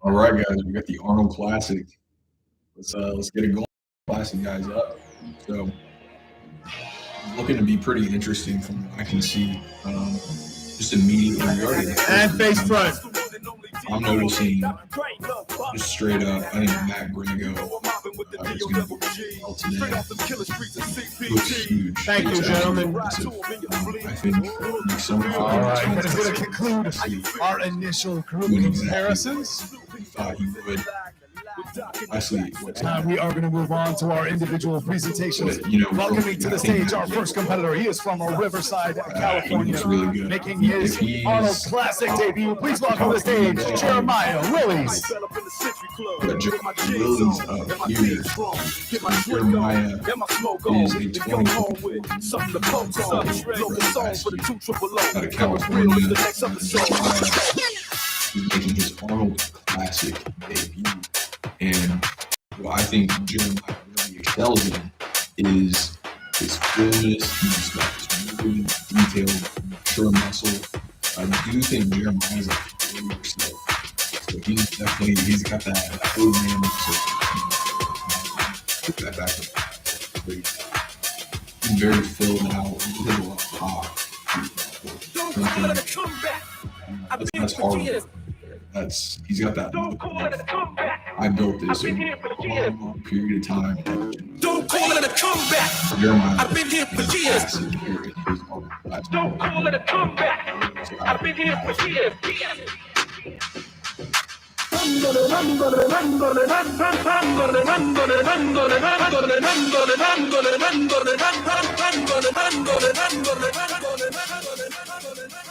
All right, guys, we got the Arnold Classic. Let's get it going. Classic guys up. So looking to be pretty interesting from what I can see. Just immediately regarding and face front. I'm noticing just straight up. I think Matt Grego is going to be well today. Looks huge. Thank you, gentlemen. I think somehow. All right, going to conclude our initial group comparisons. Thought he would. Actually, We are going to move on to our individual presentations. Welcoming to the stage our first competitor. He is from Riverside, California, really good. making his Arnold Classic debut. Please welcome to the stage Jeremiah Willies. Willies up here. Jeremiah is a 24 out of California. He's making his Arnold Classic debut. And what I think Jeremiah really excels in is his fullness. He's got this really detailed, mature muscle. I do think Jeremiah is a really slow. So he's got that old man muscle. Put that back. He's very filled out. He has a lot of pop. That's hard. He's got that look. I built this over a long period of time. Don't call it a comeback. Jeremiah, I've been here for years. Don't call it a comeback. I've been here for years.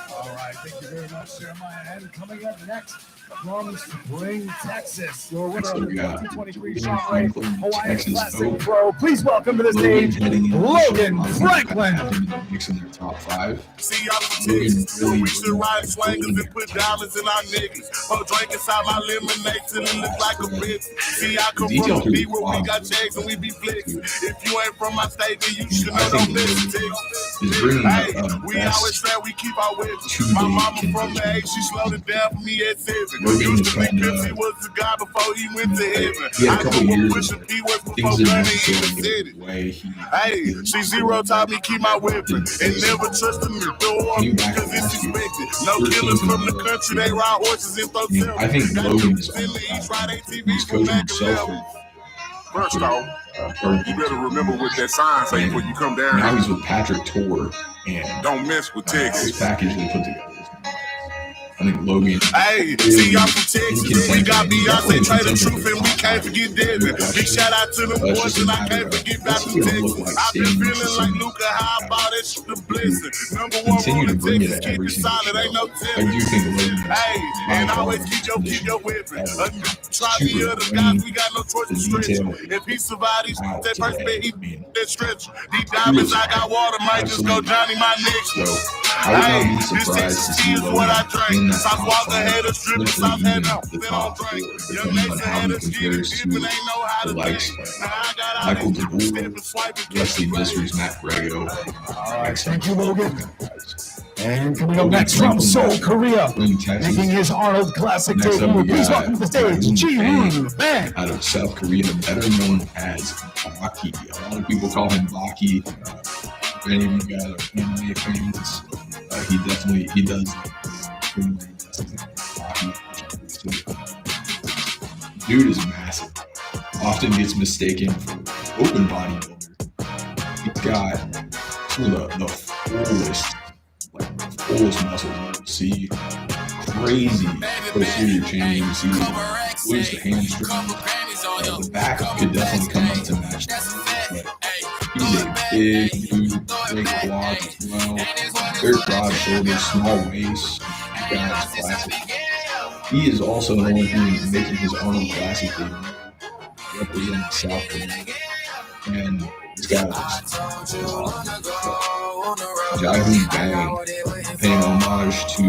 All right, thank you very much, Jeremiah. And coming up next from Spring, Texas, your winner of the 2023 Sean Hawaiian Classic Pro. Please welcome to the stage Logan Franklin. Mixing their top five. See y'all really we should ride swangers and put diamonds in our niggas. Pour drink inside my lemonade till it look like a bitch. See I come from a beat where we got checks and we be flexing. If you ain't from my state, then you should know don't listen. Hey, we always say we keep our witches. My mama from the age, she slowed it down for me at 7. Used to think Pimp C was the guy before he went to heaven. I know what Pusha P was before Gunny even said it. Hey, she zero taught me keep my weapon and never trust the door because it's expected. No killers from the country, they ride horses and throw cells. I think Logan is he's coaching himself. First off, you better remember what that sign say before you come down. Now he's with Patrick Tor and don't mess with Texas. This package they put together. I think Logan. Hey, see y'all from Texas. We got Beyonce, Trey the Truth, and we can't forget Devin. Big shout out to them boys, and I can't forget back to Texas. I've been feeling like Luka, how about that shit a blessing. Number one rule in Texas, keep it solid, ain't no telling. I do think Logan. Hey, and always keep your weapon. Try the other guys, we got no choice to stretch. If he survives, that first bet, he that stretch. These diamonds, I got water, might just go Johnny my next. Hey, this Texas tea is what I drink. South Walker had a strip of South had nothing on drink. Young Mason had a skin and dip and ain't know how to think. Now I got out Michael and DeBoer, step and swipe and Wesley Mysteries, Matt Grego. All right, thank you, Logan. And coming up next from Seoul, Korea, making his Arnold Classic debut. Please welcome to the stage Ji-Hoon Bang. Out of South Korea, better known as Baki. A lot of people call him Baki. If any of you guys are anime fans, he does. Dude is massive. Often gets mistaken for open bodybuilder. He's got some of the fullest muscles you'll see. Crazy posterior chain. You see, lose the hamstring. The back could definitely come up to match that. He's a big dude, big quads as well. Very broad shoulders, small waist. Guys, classic. He is also the one who is making his Arnold Classic debut, representing South Korea. And he's got Ji-Hoon Bang, paying homage to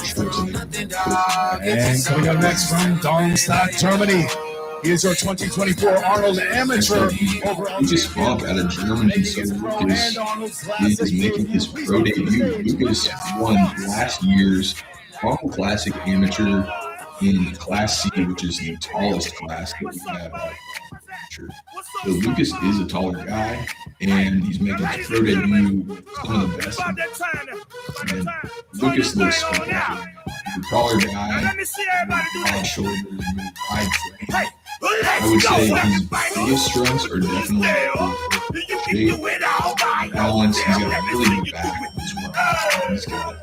Schwarzenegger. And coming up next from Darmstadt, Germany, he is your 2024 Arnold Amateur overall. He just fought out of Germany, so Lucas is making his pro debut. Lucas won last year's Arnold Classic Amateur in Class C, which is the tallest class that we have. Sure. So Lucas is a taller guy, and he's making his pro debut with some of the best. And Lucas looks spectacular. He's a taller guy, broad shoulders, and wide frame. I would say his biggest strengths are definitely shape, balance. He's got a really good back as well. He's got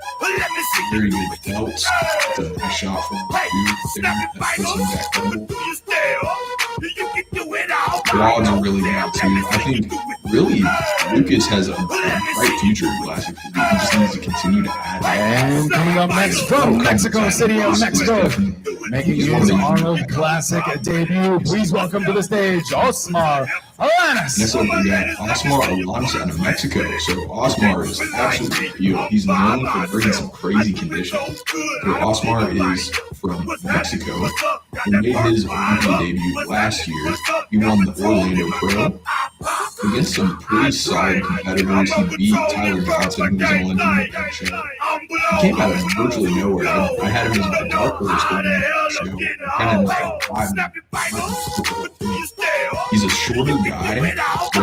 very good delts. It's a nice shot from him too. That puts him back level. Broads are really good too. I think really Lucas has a bright future in Classic Physique. He just needs to continue to add. And coming up next from Mexico City, Mexico, making his Arnold Classic debut. Please welcome to the stage, Osmar Alanis. Next up, we got Osmar Alanis out of Mexico. So Osmar is absolutely beautiful. He's known for bringing some crazy conditions. So Osmar is from Mexico. He made his Olympia debut last year. He won the Orlando Pro against some pretty solid competitors. He beat Tyler Johnson, who was an Olympian show. He came out of virtually nowhere. I had him as my dark horse going into the show. Kind of like 5 minutes. He's a shorter guy, so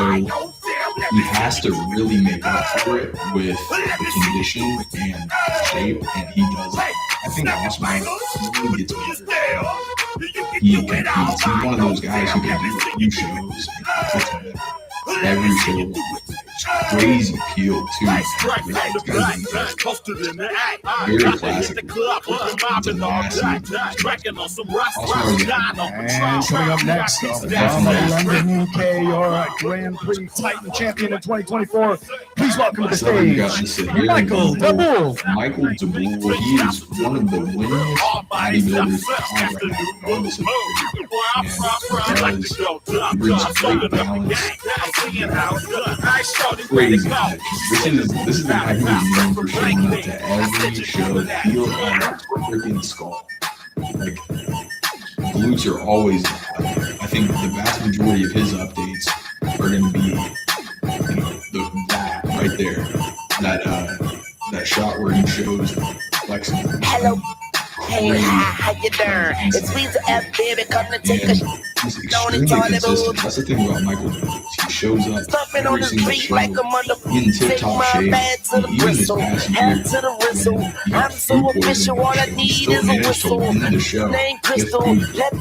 he has to really make up for it with the condition and shape, and he does it. I think Osmar really gets better. He competes. He's one of those guys who can do a few shows and gets better. Every show. Crazy appeal too. Very classic. And coming up next from London, UK, your Grand Prix Titan champion in 2024. Please welcome to the stage, Michael DeBoule. Michael DeBoule, he is one of the winningest bodybuilders on right now, regardless of he brings great balance. Crazy. This is the guy who is known for showing up to every show, feel on a freaking skull. Like, glutes are always. I think the vast majority of his updates are going to be, that right there, that shot where he shows flexing. Hello. Hey, how you doing? It's Visa F, baby, come to take a He's extremely consistent. That's the thing about Michael. He shows up every single show in tip-top shape. Even this past year, I'm so official, all I need is a whistle. Name Crystal, let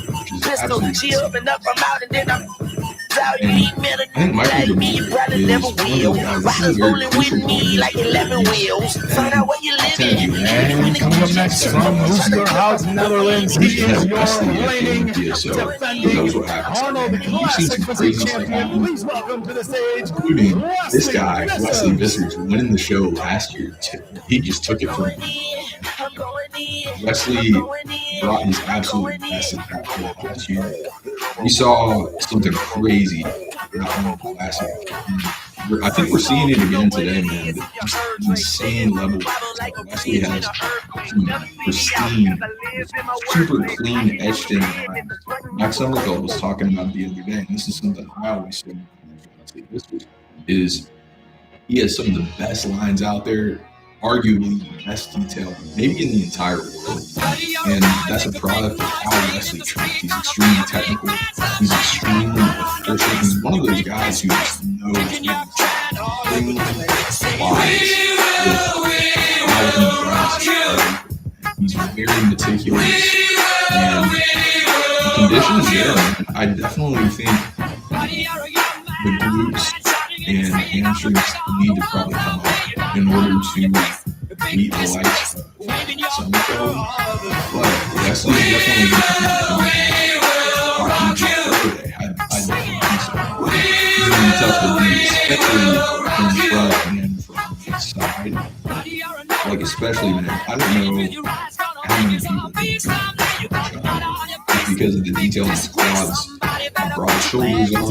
Crystal chill up and up, I'm out and then I'm out. You ain't met a nigga like me, you probably never will. Riders rolling with me like 11 wheels. Find out where you living. And coming up next from Oosterhout, Netherlands, he is your reigning, defending Arnold Classic Physique champion. Please welcome to the stage, including this guy, Wesley Vissers, winning the show last year. He just took it from him. Wesley brought his absolute best at that point last year. We saw something crazy at the Classic. I think we're seeing it again today, man. Just insane level. Wesley has some pristine, super clean, etched in lines. Max Summerfield was talking about the other day, and this is something I always say is he has some of the best lines out there, arguably the best detail, maybe in the entire world. And that's a product of how Wesley trains. He's extremely technical. He's extremely efficient. He's one of those guys who just knows when he's He's very meticulous, and the condition is there. I definitely think the glutes and hamstrings need to probably come up in order to meet the likes of Summerfield. But Wesley is definitely going to be I definitely think so. He's going to be tough to beat, especially from the front and from the side. Like, especially, man, I don't know how many people can because of the detail in the quads, how broad shoulders are,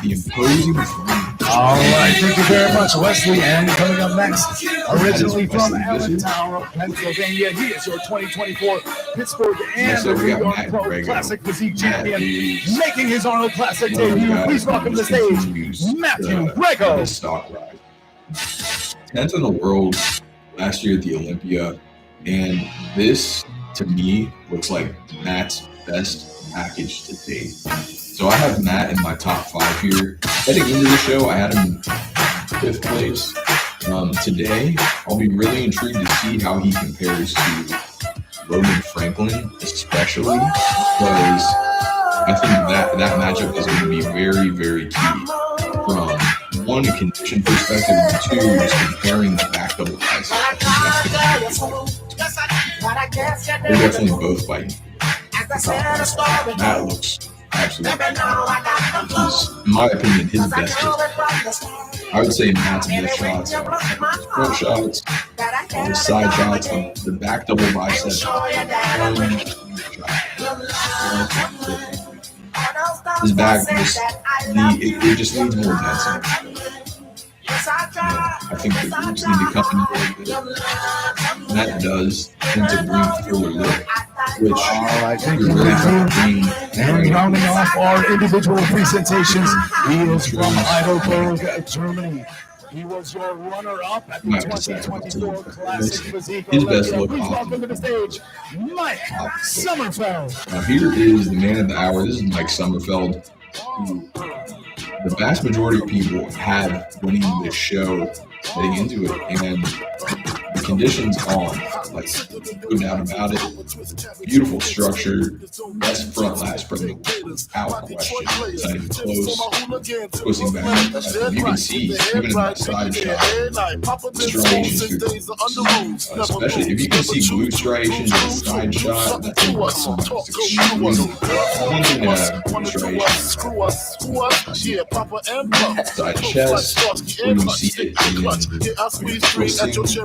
the imposing frame. All right, thank you very much, Wesley. And coming up next, originally from Allentown, Pennsylvania, he is your 2024 Pittsburgh and New York Pro Classic Physique champion, making his Arnold Classic debut. Please welcome to the stage, Matthew Grego. 10th in the world last year at the Olympia, and this to me looks like Matt's best package to date. So I have Matt in my top 5 here. Heading into the show, I had him in 5th place. Today, I'll be really intrigued to see how he compares to Logan Franklin, especially because I think that matchup is going to be very, very key from one, a condition perspective, and two, just comparing the back double biceps. They're definitely both fighting. Matt looks absolutely, in my opinion, his best hit. I would say Matt's best shots are front shots, the side shots, the back double biceps. His back just needs more density. I think the groups need to come in a little bit. Matt does tend to bring forward look, which thank you, and rounding off our individual presentations, he is from Heidelberg, Germany. He was your runner-up at the 2024 Classic Physique. His best look. Please welcome to the stage, Mike Sommerfeld. Now here is the man of the hour. This is Mike Sommerfeld, who the vast majority of people have winning this show getting into it, and the conditions on, like, no doubt about it. Beautiful structure, best front last spring without question. It's not even close. Twisting back, you can see even in that side shot, striations through, especially if you can see glute striations in the side shot. That's extremely one thing to striations. Side chest, where you see it in twisting,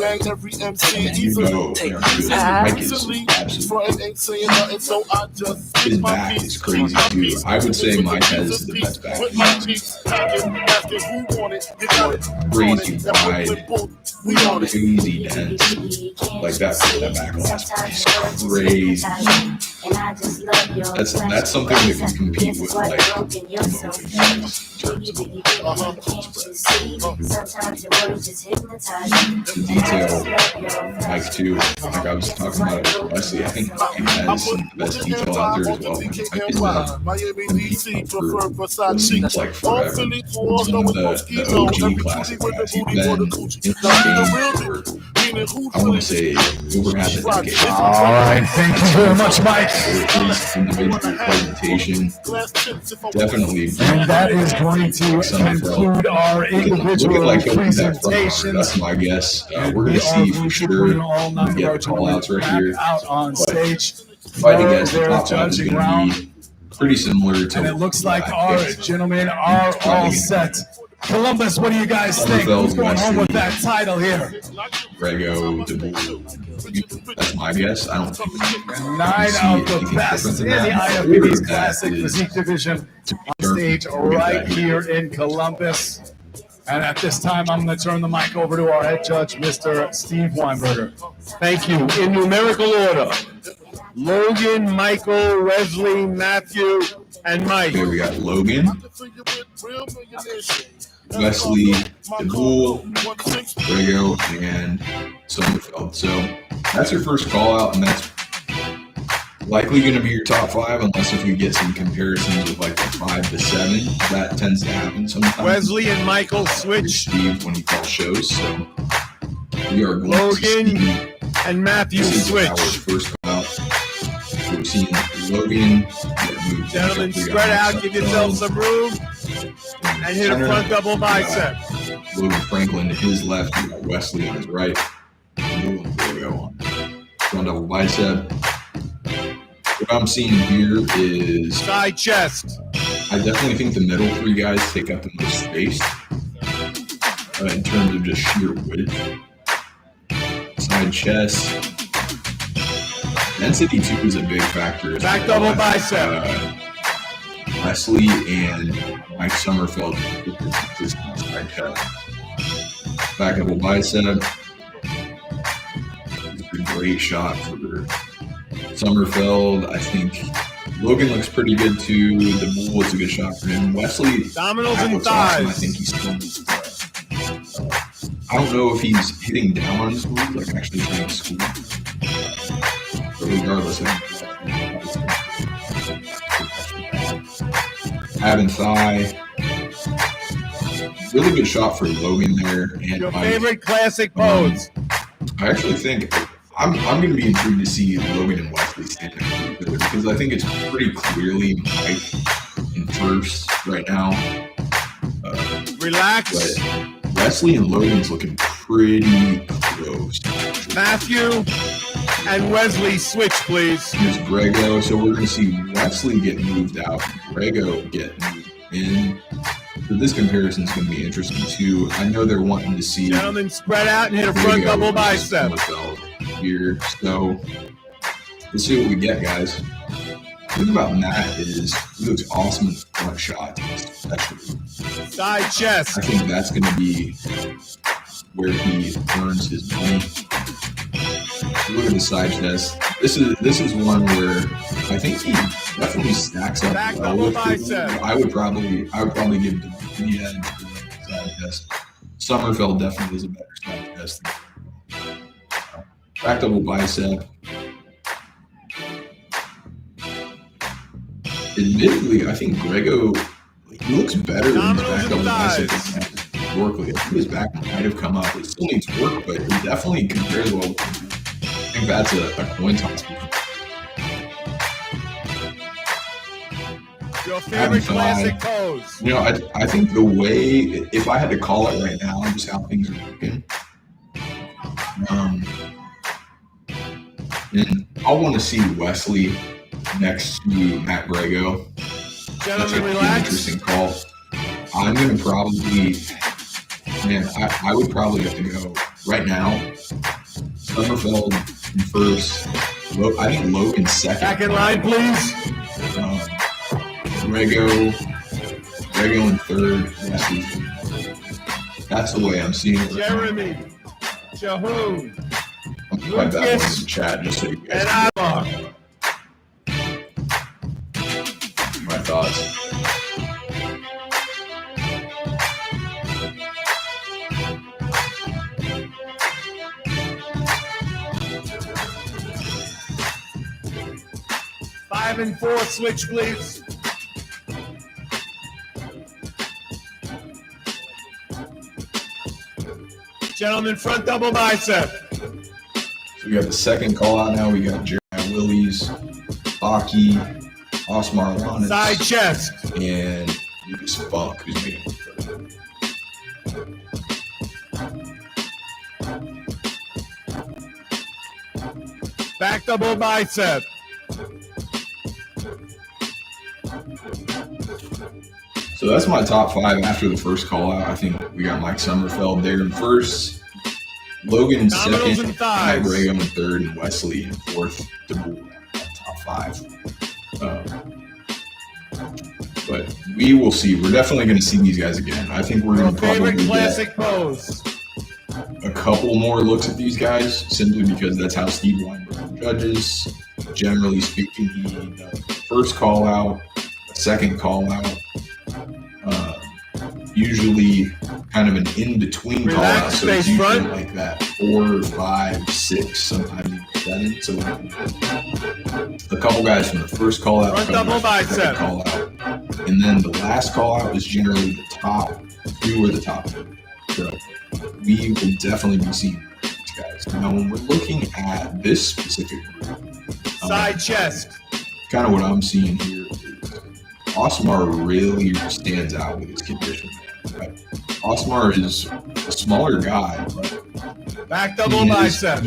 back up, and you know they are good. Mike is absolutely. His back is crazy too. I would say Mike has the best back. Crazy wide, crazy dense. Like that back is crazy. That's something that can compete with like the detail, Mike too. Like I was talking about it with Wesley, I think he has some of the best detail out there as well. Mike is competing like forever. Some of the OG classic guys. He's been in the game for, I want to say, over half a decade. All right, thank you very much, Mike. His individual presentation, definitely. And that is going to conclude our individual presentations. That's my guess. We're going to see for sure. We get the call outs right here. Out on stage. Fighting against the top five is going to be pretty similar to. And it looks like our gentlemen are all set. Columbus, what do you guys think? Who's going home with that title here? Rego, that's my guess. I don't think 9 of the best in the IFBB's Classic Physique division on stage right here in Columbus. And at this time, I'm going to turn the mic over to our head judge, Mr. Steve Weinberger. Thank you. In numerical order, Logan, Michael, Wesley, Matthew, and Mike. Here we got Logan, Wesley, DeBool, Rego, and Sommerfeld. So that's your first call out, and that's likely going to be your top 5, unless if we get some comparisons with like the 5 to 7. That tends to happen sometimes. Wesley and Michael switch. Steve when he calls shows. So we are going Logan to see and Matthew switch. Our first call out. We've seen Logan. Gentlemen, spread out, give yourself some room, and hit a front double bicep. Logan Franklin to his left, we got Wesley on his right. There we go. Front double bicep. What I'm seeing here is side chest. I definitely think the middle 3 guys take up the most space in terms of just sheer width. Side chest. Density too is a big factor. Back double bicep. Wesley and Mike Sommerfeld with this side chest. Back double bicep. It's a great shot for Sommerfeld. I think Logan looks pretty good too. The Bull is a good shot for him. Wesley abdominals and thighs. awesome. I think he's still. I don't know if he's hitting down on his moves, like actually trying to squeeze. But regardless, ab and thigh. Really good shot for Logan there. And your favorite classic pose. I actually think I'm going to be intrigued to see Logan and Wesley stand up because I think it's pretty clearly Mike in first right now. Relax. But Wesley and Logan's looking pretty close. Matthew and Wesley switch, please. Here's Grego. So we're going to see Wesley get moved out, Grego get moved in. So this comparison is going to be interesting too. I know they're wanting to see gentlemen spread out and hit a front double bicep here. So let's see what we get, guys. The thing about Matt is he looks awesome in front shots, especially side chest. I think that's going to be where he earns his money. Look at the side chest. This is one where I think he definitely stacks up back well double with bicep. I would probably give the edge to the side chest. Sommerfeld definitely is a better side chest. Back double bicep. Admittedly, I think Grego he looks better than his back double bicep historically. I think his back might have come up. It still needs work, but it definitely compares well. I think that's a coin toss. Your favorite classic pose. You know, I think the way, if I had to call it right now, just how things are looking, and I'll want to see Wesley next to Matt Grego. Gentlemen, relax. Interesting call. I'm going to probably, I would probably have to go right now. Sommerfeld in first. I think Logan second. Back in line, please. Grego in third. That's the way I'm seeing it. Jeremy, Shahoon, I'm going to put that one in the chat just so you guys and know my thoughts. Five and four switch, please. Gentlemen, front double bicep. So we got the second call out now. We got Jeremiah Willies, Baki, Osmar Lanes, side chest, and Lucas Funk, who's making it third. back double bicep. So that's my top five after the first call out. I think we got Mike Sommerfeld there in first, Logan in Dominoes second, and thighs. Matt Grego in third, and Wesley in fourth to move top five. But we will see. We're definitely going to see these guys again. I think we're going to probably favorite classic get pose. a couple more looks at these guys simply because that's how Steve Weinberg judges. Generally speaking, he does first call out, second call out. Usually kind of an in-between call out, so it's usually like that 4, 5, 6, sometimes even 7. So a couple guys from the first call out, a couple guys from the second call out, and then the last call out is generally the top 2 or the top 2. So we will definitely be seeing these guys. Now, when we're looking at this specific group, side chest, kind of what I'm seeing here is Osmar really stands out with his condition. Right? Osmar is a smaller guy, but back double bicep.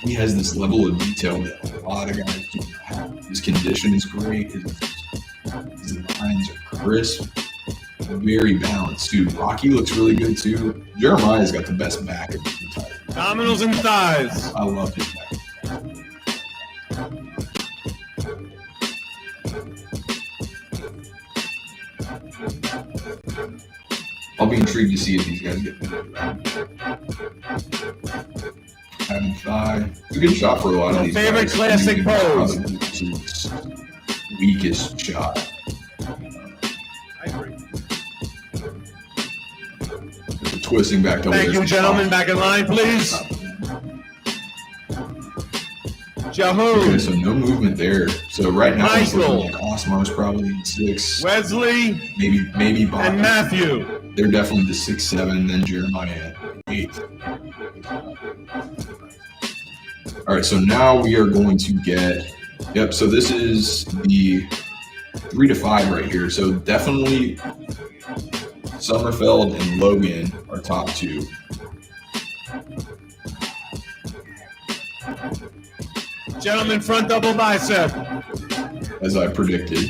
He has this level of detail that a lot of guys don't have. His condition is great. His lines are crisp, very balanced too. Rocky looks really good too. Jeremiah's got the best back of the entire. Dominoes and thighs. I love his back. I'll be intrigued to see if these guys get better. Having thigh. It's a good shot for a lot of these favorite guys. classic pose. His weakest shot. I agree. The twisting back double. Thank you, gentlemen. Back in line, please. Jahoo. Okay, so no movement there. So right now, it's Michael. looking like Osmar's probably in 6. Wesley. Maybe Bob. And Matthew. They're definitely the 6, 7, then Jeremiah 8. All right, so now we are going to get. Yep. So this is the 3 to 5 right here. So definitely Sommerfeld and Logan are top 2. Gentlemen, front double bicep. As I predicted.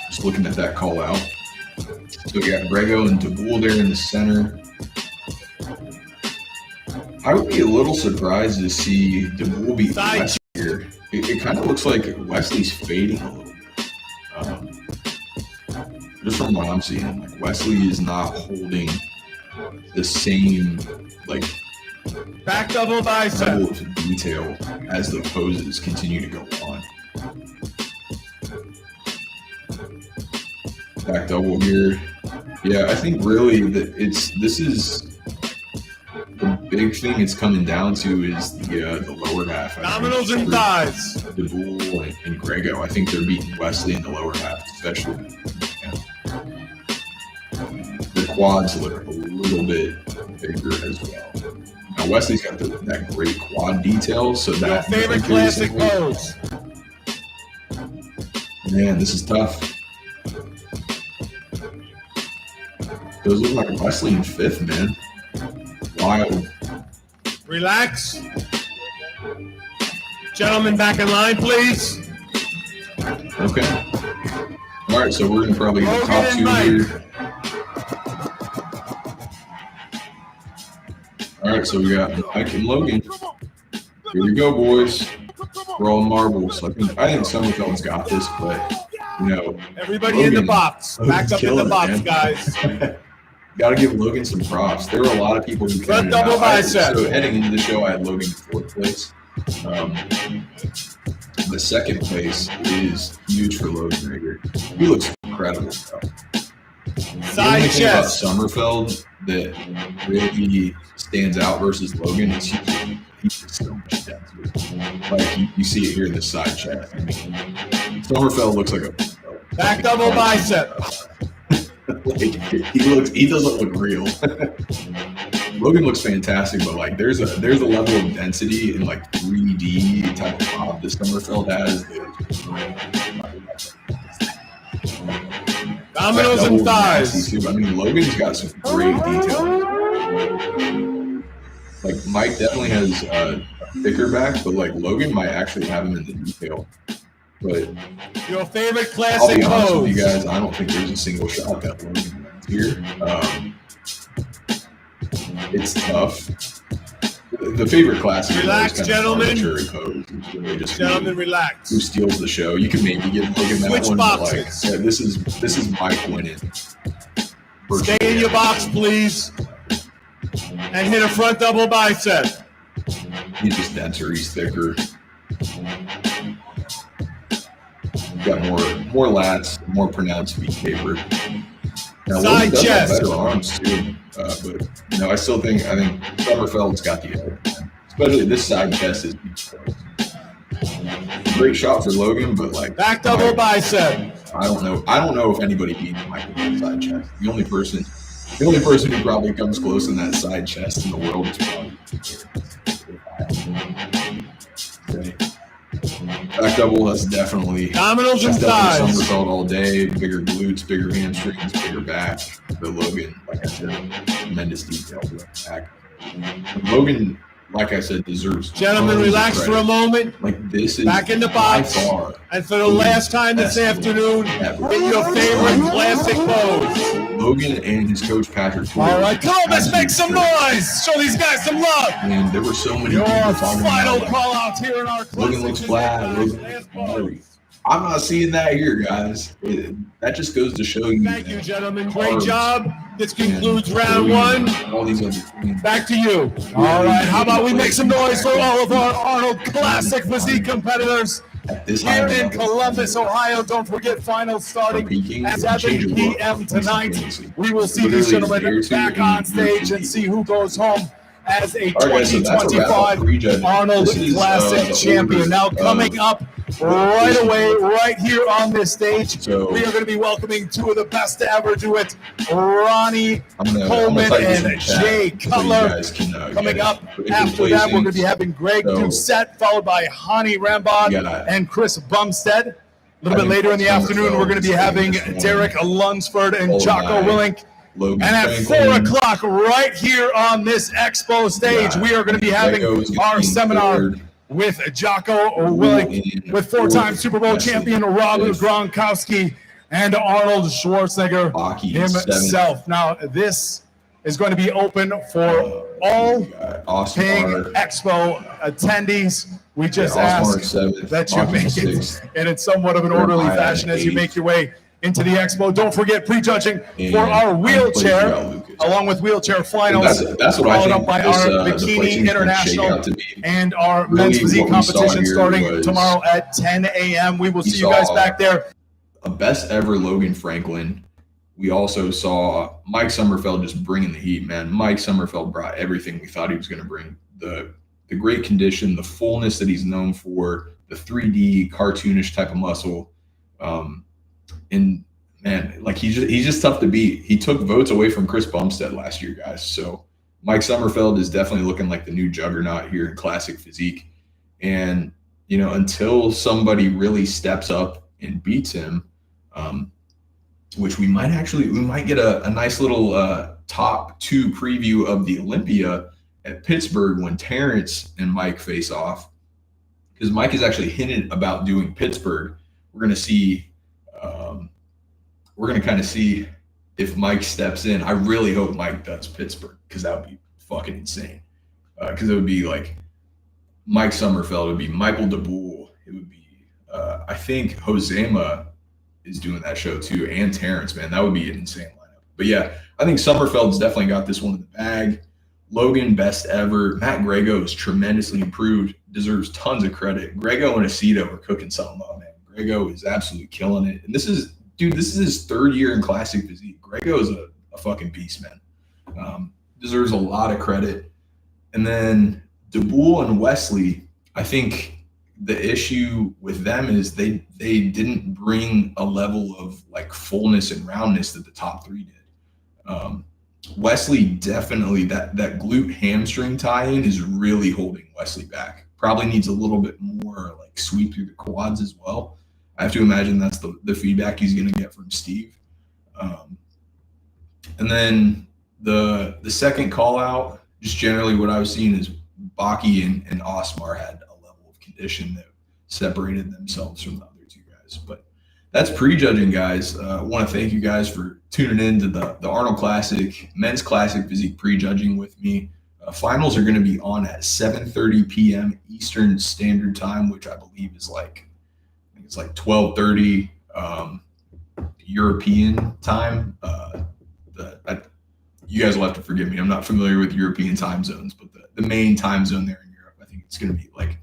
Just looking at that call out. So we got Grego and DeBoule there in the center. I would be a little surprised to see DeBoule beat Wesley here. It kind of looks like Wesley's fading a little bit. Just from what I'm seeing, like Wesley is not holding the same back double bicep level of detail as the poses continue to go on. Back double here. Yeah, I think really that this is the big thing it's coming down to is the lower half. Dominoes and thighs. DeBoule and Grego. I think they're beating Wesley in the lower half, especially. The quads look a little bit bigger as well. Now Wesley's got that great quad detail, so Your that favorite classic pose. Man, this is tough. Those look like Wesley in 5th, man. Wild. Relax. Gentlemen, back in line, please. Okay. All right, so we're gonna probably get the top 2 here. All right, so we got Mike and Logan. Here we go, boys. We're all marbles. I think Sommerfeld's got this, but everybody Logan, in the box. Back up in the box, guys. Got to give Logan some props. There were a lot of people who front double bicep. So heading into the show, I had Logan in 4th place. The 2nd place is huge for Logan right here. He looks incredible. The only thing about Sommerfeld that really stands out versus Logan is he's just so much depth. Like you see it here in the side chest. I mean, Sommerfeld looks like a back double bicep. He doesn't look real. Logan looks fantastic, but there's a level of density in 3D type of pop that Sommerfeld has. Dominoes and thighs. I mean, Logan's got some great detail. Mike definitely has a thicker back, but Logan might actually have him in the detail. But your favorite classic I'll be honest with you pose. guys, I don't think there's a single shot that Logan wins here. It's tough. The favorite classic Relax, is gentlemen. arbitrary pose. It's really just Gentlemen, relax. who steals the show. You can maybe give Logan that Switch one, boxes. but this is Mike winning. Stay in your box, please. And hit a front double bicep. He's just denser. He's thicker. Got more lats, more pronounced feet taper. Now, Side Logan does chest. have better arms too, but I think Sommerfeld's got the edge. Especially this side chest is great shot for Logan, but back double bicep. I don't know if anybody beats Mike with that side chest. The only person who probably comes close in that side chest in the world is probably. Okay. Back double, that's definitely Dominoes and thighs. Sommerfeld all day. Bigger glutes, bigger hamstrings, bigger back. But Logan, like I said, tremendous detail for that back. And Logan, like I said, deserves. Gentlemen, relax for a moment. This is back in the box. far, and for the last time this afternoon, hit your favorite classic pose. Logan and his coach Patrick. All right, come on, let's make some noise. Show these guys some love. And there were so many Your people talking final about call outs here in our Logan looks flat. I'm not seeing that here, guys. That just goes to show you. Thank you, gentlemen. Great job. This concludes round one. All these other things. Back to you. All right, how about we make some noise for all of our Arnold Classic Physique competitors? at this high here level, in Columbus, Ohio. Don't forget, finals starting at 7 p.m. tonight. We will see these gentlemen back on stage and see who goes home as a 2025 Arnold Classic champion. Now coming up right away, right here on this stage, we are going to be welcoming two of the best to ever do it, Ronnie Coleman and Jay Cutler. Coming up after that, we're going to be having Greg Doucette, followed by Hani Rambod and Chris Bumstead. A little bit later in the afternoon, we're going to be having Derek Lunsford and Jocko Willink. And at 4 o'clock, right here on this expo stage, we are going to be having our seminar with Jocko Willink, with four-time Super Bowl champion Rob Gronkowski and Arnold Schwarzenegger himself. Now, this is going to be open for all paying expo attendees. We just ask that you make it in somewhat of an orderly fashion as you make your way into the expo. Don't forget prejudging for our wheelchair, along with wheelchair finals, followed up by our Bikini International and our men's physique competition starting tomorrow at 10 a.m. We will see you guys back there. A best ever Logan Franklin. We also saw Mike Sommerfeld just bringing the heat, man. Mike Sommerfeld brought everything we thought he was going to bring. The great condition, the fullness that he's known for, the 3D cartoonish type of muscle. And man, like he's just tough to beat. He took votes away from Chris Bumstead last year, guys. So Mike Sommerfeld is definitely looking like the new juggernaut here in classic physique. And, you know, until somebody really steps up and beats him, which we might get a nice little top two preview of the Olympia at Pittsburgh when Terrence and Mike face off, because Mike has actually hinted about doing Pittsburgh. We're going to see. We're going to kind of see if Mike steps in. I really hope Mike does Pittsburgh, because that would be fucking insane. Because it would be like Mike Sommerfeld, it would be Michael DeBoule, it would be I think Josema is doing that show too, and Terrence, man. That would be an insane lineup. But yeah, I think Sommerfeld's definitely got this one in the bag. Logan, best ever. Matt Grego is tremendously improved, deserves tons of credit. Grego and Aceto are cooking something up, man. Grego is absolutely killing it. And this is his third year in classic physique. Grego is a fucking beast, man. Deserves a lot of credit. And then DeBoule and Wesley, I think the issue with them is they didn't bring a level of like fullness and roundness that the top three did. Wesley definitely, that glute hamstring tie-in is really holding Wesley back. Probably needs a little bit more like sweep through the quads as well. I have to imagine that's the feedback he's going to get from Steve. And then the second call out, just generally what I was seeing is Baki and Osmar had a level of condition that separated themselves from the other two guys. But that's prejudging, guys. I want to thank you guys for tuning in to the Arnold Classic, Men's Classic Physique prejudging with me. Finals are going to be on at 7:30 p.m. Eastern Standard Time, which I believe is it's like 12:30 European time. You guys will have to forgive me. I'm not familiar with European time zones, but the main time zone there in Europe, I think it's going to be like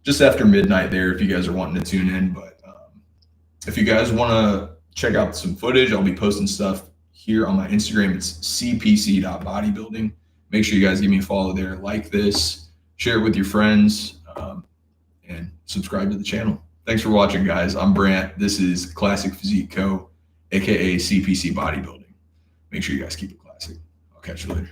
just after midnight there if you guys are wanting to tune in. But if you guys want to check out some footage, I'll be posting stuff here on my Instagram. It's cpc.bodybuilding. Make sure you guys give me a follow there. Like this, share it with your friends, and subscribe to the channel. Thanks for watching, guys. I'm Brant. This is Classic Physique Co., a.k.a. CPC Bodybuilding. Make sure you guys keep it classic. I'll catch you later.